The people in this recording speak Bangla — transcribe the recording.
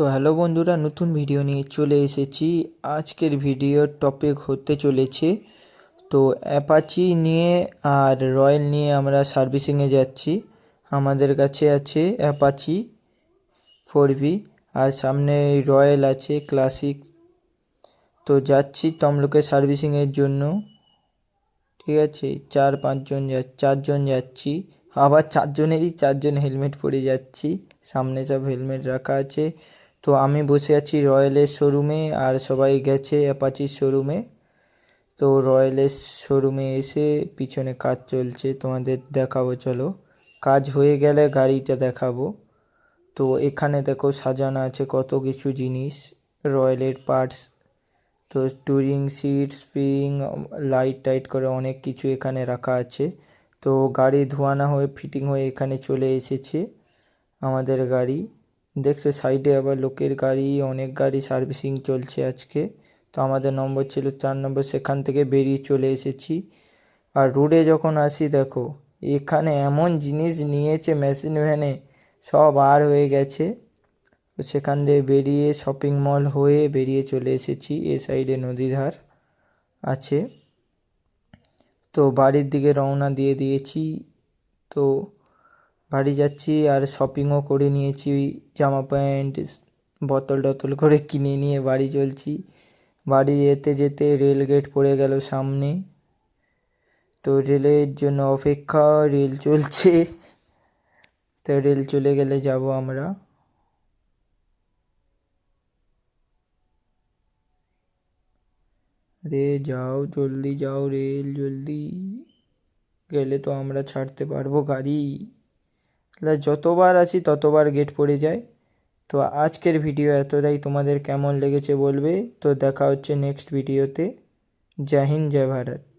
তো হ্যালো বন্ধুরা, নতুন ভিডিও নিয়ে চলে এসেছি। আজকের ভিডিওর টপিক হতে চলেছে তো অ্যাপাচি নিয়ে আর রয়্যাল নিয়ে আমরা সার্ভিসিংয়ে যাচ্ছি। আমাদের কাছে আছে অ্যাপাচি 4V আর সামনে রয়্যাল আছে ক্লাসিক। তো যাচ্ছি তমলুকে সার্ভিসিংয়ের জন্য, ঠিক আছে। 4-5 জন যাচ্ছি, আবার চারজন হেলমেট পরে যাচ্ছি। সামনে সব হেলমেট রাখা আছে। তো আমি বসে আছি রয়্যালের শোরুমে আর সবাই গেছে অ্যাপাচির শোরুমে। তো রয়্যালের শোরুমে এসে পিছনে কাজ চলছে, তোমাদের দেখাবো, চলো। কাজ হয়ে গেলে গাড়িটা দেখাবো। তো এখানে দেখো সাজানো আছে কত কিছু জিনিস, রয়্যালের পার্টস। তো touring seat, spring, light tight করে অনেক কিছু এখানে রাখা আছে। তো গাড়ি ধোয়ানো হয়ে ফিটিং হয়ে এখানে চলে এসেছে আমাদের গাড়ি। দেখছো সাইডে আবার লোকের গাড়ি, অনেক গাড়ি সার্ভিসিং চলছে আজকে। তো আমাদের নম্বর ছিল 4 নম্বর, সেখান থেকে বেরিয়ে চলে এসেছি। আর রোডে যখন আসি দেখো এখানে এমন জিনিস নিয়েছে মেশিন ভ্যানে, সব আর হয়ে গেছে। তো সেখান দিয়ে বেরিয়ে শপিং মল হয়ে বেরিয়ে চলে এসেছি। এ সাইডে নদীর ধার আছে। তো বাড়ির দিকে রওনা দিয়ে দিয়েছি। তো বাড়ি যাচ্ছি আর শপিংও করে নিয়েছি, জামা প্যান্ট বোতল টতল করে কিনে নিয়ে বাড়ি চলছি। বাড়ি যেতে যেতে রেল গেট পড়ে গেল সামনে। তো রেলের জন্য অপেক্ষা, রেল চলছে। তো রেল চলে গেলে যাব আমরা। রে যাও, জলদি যাও রেল, জলদি গেলে তো আমরা ছাড়তে পারবো গাড়ি। যতবার আসি ততবার গেট পড়ে যায়। তো আজকের ভিডিও এতটাই, তোমাদের কেমন লেগেছে বলবে। তো দেখা হচ্ছে নেক্সট ভিডিওতে। জয় হিন্দ, জয় ভারত।